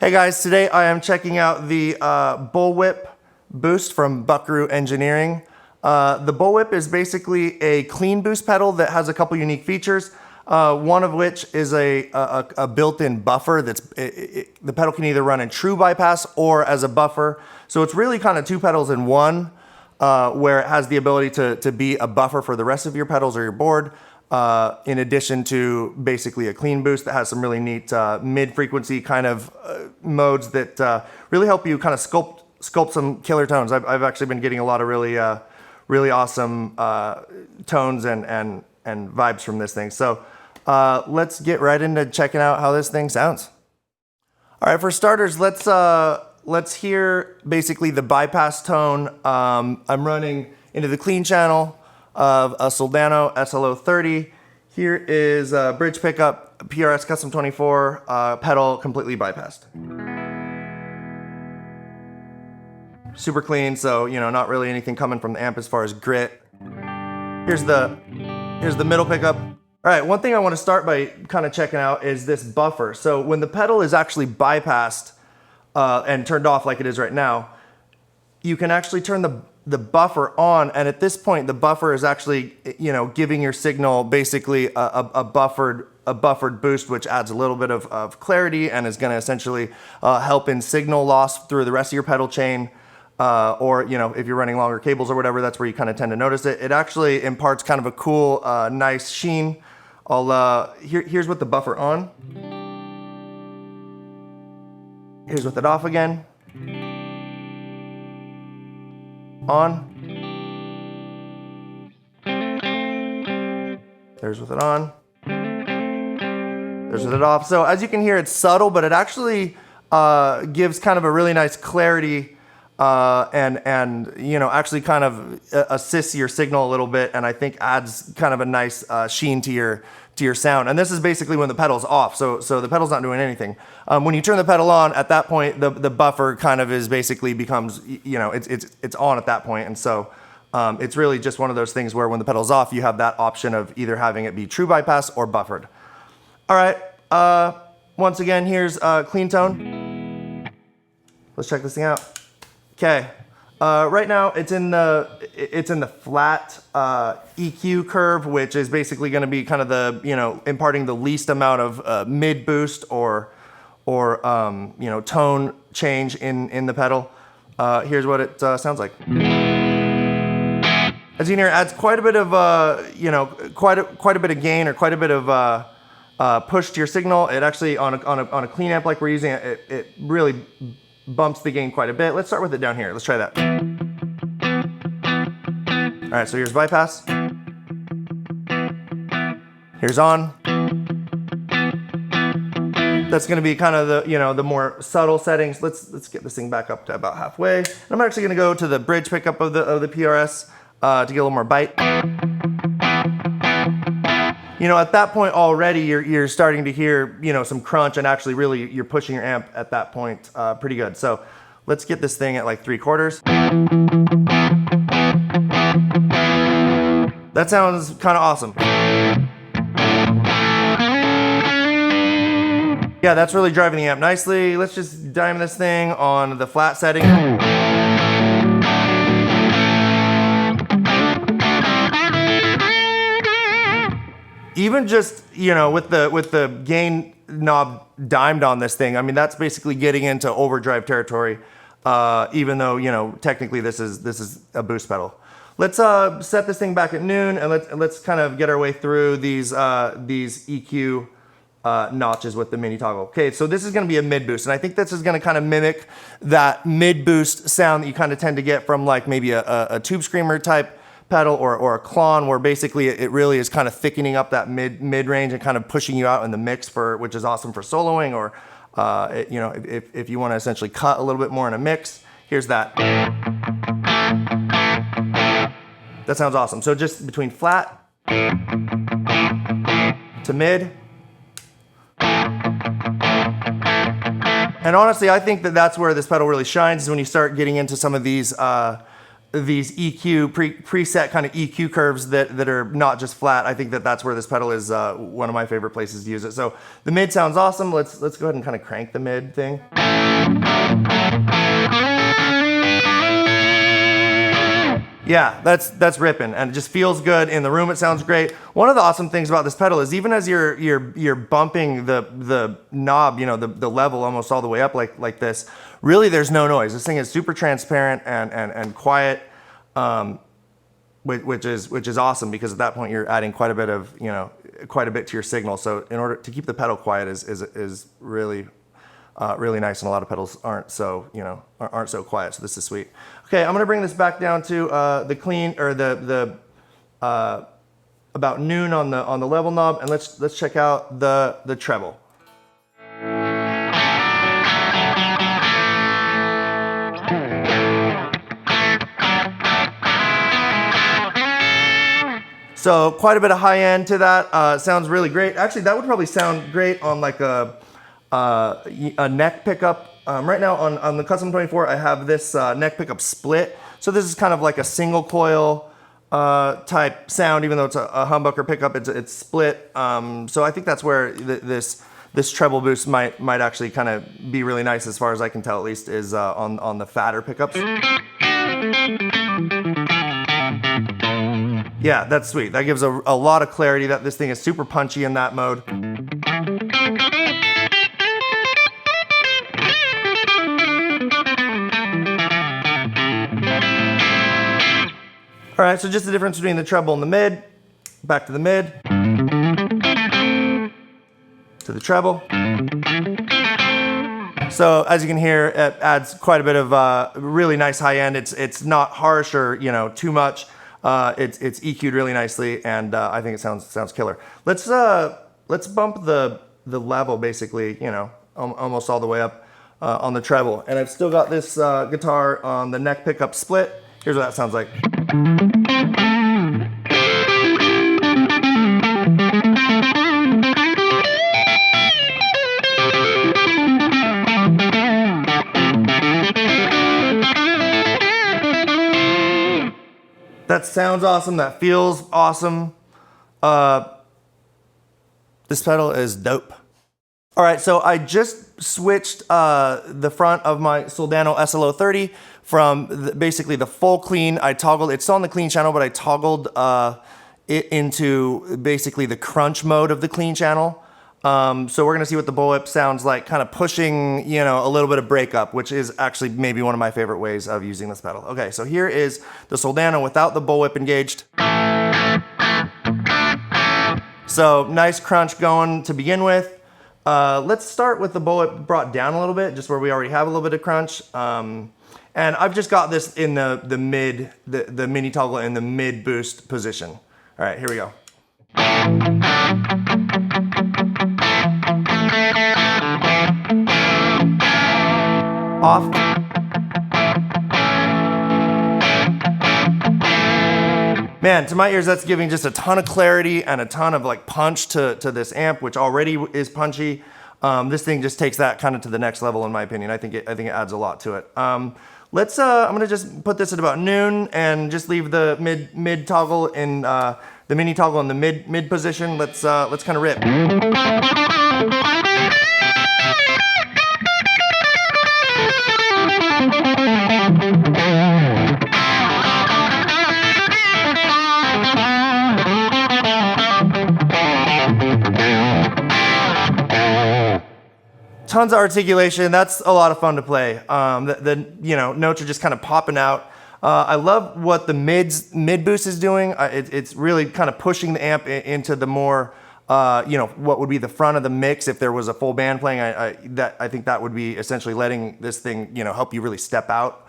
Hey guys, today I am checking out the Bullwhip boost from Buckaroo Engineering. The Bullwhip is basically a clean boost pedal that has a couple unique features. One of which is a built-in buffer. The pedal can either run in true bypass or as a buffer. So it's really kind of two pedals in one, where it has the ability to be a buffer for the rest of your pedals or your board. In addition to basically a clean boost that has some really neat mid-frequency kind of modes that really help you kind of sculpt some killer tones. I've actually been getting a lot of really awesome tones and vibes from this thing. So let's get right into checking out how this thing sounds. All right, for starters, let's hear basically the bypass tone. I'm running into the clean channel of a Soldano SLO30. Here is a bridge pickup, PRS Custom 24, pedal completely bypassed. Super clean, so not really anything coming from the amp as far as grit. Here's the middle pickup. All right, one thing I want to start by kind of checking out is this buffer. So when the pedal is actually bypassed and turned off like it is right now, you can actually turn the buffer on, and at this point the buffer is actually giving your signal basically a buffered boost, which adds a little bit of clarity and is going to essentially help in signal loss through the rest of your pedal chain, or if you're running longer cables or whatever, that's where you kind of tend to notice it. It actually imparts kind of a cool nice sheen. Here's with the buffer on, here's with it off again. On. There's with it on. There's with it off. So as you can hear, it's subtle, but it actually gives kind of a really nice clarity and actually kind of assists your signal a little bit, and I think adds kind of a nice sheen to your sound. And this is basically when the pedal's off, so the pedal's not doing anything. When you turn the pedal on, at that point the buffer kind of becomes it's on at that point, and so it's really just one of those things where when the pedal's off, you have that option of either having it be true bypass or buffered. All right, once again, here's clean tone. Let's check this thing out. Okay, right now it's in the flat EQ curve, which is basically going to be kind of the imparting the least amount of mid boost or tone change in the pedal. Here's what it sounds like. As you can hear, it adds quite a bit of quite a bit of gain, or quite a bit of push to your signal. It actually on a clean amp like we're using, it really bumps the gain quite a bit. Let's start with it down here. Let's try that. All right, so here's bypass. Here's on. That's going to be kind of the more subtle settings. Let's get this thing back up to about halfway. And I'm actually going to go to the bridge pickup of the PRS to get a little more bite. At that point already, you're starting to hear, some crunch, and actually really you're pushing your amp at that point pretty good. So let's get this thing at like 3/4. That sounds kind of awesome. Yeah, that's really driving the amp nicely. Let's just diamond this thing on the flat setting. Even just, with the gain knob dimed on this thing, I mean, that's basically getting into overdrive territory, even though, technically this is a boost pedal. Let's set this thing back at noon, and let's kind of get our way through these EQ notches with the mini toggle. Okay, so this is going to be a mid boost, and I think this is going to kind of mimic that mid boost sound that you kind of tend to get from like maybe a tube screamer type pedal or a clon, where basically it really is kind of thickening up that mid range and kind of pushing you out in the mix, which is awesome for soloing, or if you want to essentially cut a little bit more in a mix. Here's that. That sounds awesome. So just between flat to mid. And honestly, I think that's where this pedal really shines, is when you start getting into some of these these EQ preset kind of EQ curves that are not just flat. I think that's where this pedal is one of my favorite places to use it. So the mid sounds awesome. Let's go ahead and kind of crank the mid thing. Yeah, that's ripping, and it just feels good in the room. It sounds great. One of the awesome things about this pedal is even as you're bumping the knob, you know, the level almost all the way up like this, really there's no noise. This thing is super transparent and quiet, which is awesome, because at that point you're adding quite a bit to your signal. So in order to keep the pedal quiet is really really nice, and a lot of pedals aren't so quiet. So this is sweet. Okay, I'm gonna bring this back down to the clean, or the about noon on the level knob, and let's check out the treble. So quite a bit of high end to that. Sounds really great. Actually, that would probably sound great on like a neck pickup. Right now on the Custom 24, I have this neck pickup split. So this is kind of like a single coil type sound, even though it's a humbucker pickup, it's split. So I think that's where this treble boost might actually kind of be really nice, as far as I can tell at least, is on the fatter pickups. Yeah, that's sweet. That gives a lot of clarity. That this thing is super punchy in that mode. All right, so just the difference between the treble and the mid. Back to the mid. To the treble. So as you can hear, it adds quite a bit of really nice high end. It's not harsh or too much. It's EQ'd really nicely, and I think it sounds killer. Let's bump the level basically, almost all the way up on the treble. And I've still got this guitar on the neck pickup split. Here's what that sounds like. That sounds awesome. That feels awesome. This pedal is dope. All right, so I just switched the front of my Soldano SLO30 from basically the full clean. I toggled, it's still on the clean channel, but I toggled it into basically the crunch mode of the clean channel. So we're gonna see what the Bullwhip sounds like, kind of pushing, a little bit of breakup, which is actually maybe one of my favorite ways of using this pedal. Okay, so here is the Soldano without the Bullwhip engaged. So nice crunch going to begin with. Let's start with the Bullwhip brought down a little bit, just where we already have a little bit of crunch. And I've just got this in the mid, the mini toggle in the mid boost position. All right, here we go. Off. Man, to my ears, that's giving just a ton of clarity and a ton of like punch to this amp, which already is punchy. This thing just takes that kind of to the next level, in my opinion. I think it adds a lot to it. I'm gonna just put this at about noon and just leave the mid toggle in the mini toggle in the mid position. Let's kind of rip. Tons of articulation. That's a lot of fun to play. The notes are just kind of popping out. I love what the mid boost is doing. It's really kind of pushing the amp into the more what would be the front of the mix if there was a full band playing. I think that would be essentially letting this thing help you really step out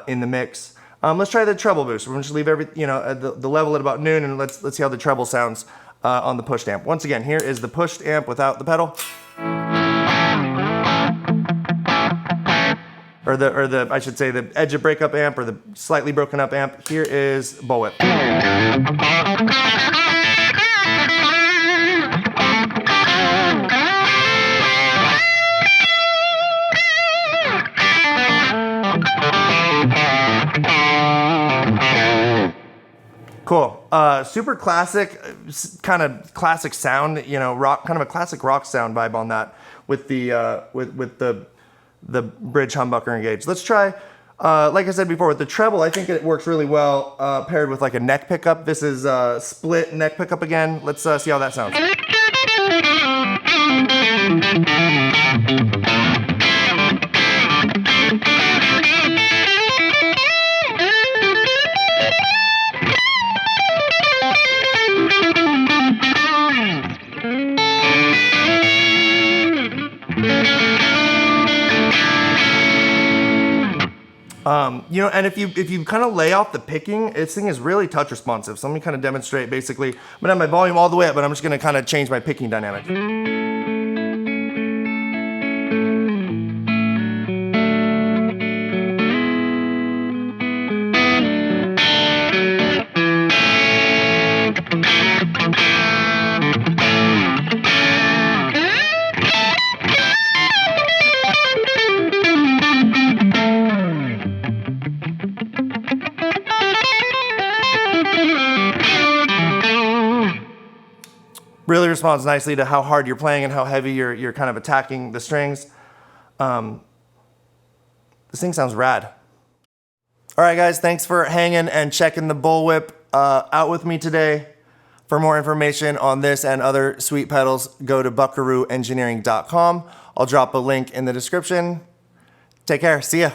in the mix. Let's try the treble boost. We're gonna just leave at the level at about noon, and let's see how the treble sounds on the pushed amp. Once again, here is the pushed amp without the pedal. Or I should say the edge of breakup amp, or the slightly broken up amp. Here is Bullwhip. Super classic, kind of classic sound, you know, rock, kind of a classic rock sound vibe on that with the with the bridge humbucker engaged. Let's try, like I said before, with the treble. I think it works really well paired with like a neck pickup. This is split neck pickup again. Let's see how that sounds. You know, and if you kind of lay off the picking, this thing is really touch responsive. So let me kind of demonstrate. Basically, I'm gonna have my volume all the way up, but I'm just gonna kind of change my picking dynamic. Really responds nicely to how hard you're playing and how heavy you're kind of attacking the strings. This thing sounds rad. All right, guys, thanks for hanging and checking the Bullwhip out with me today. For more information on this and other sweet pedals, go to buckarooengineering.com. I'll drop a link in the description. Take care. See ya.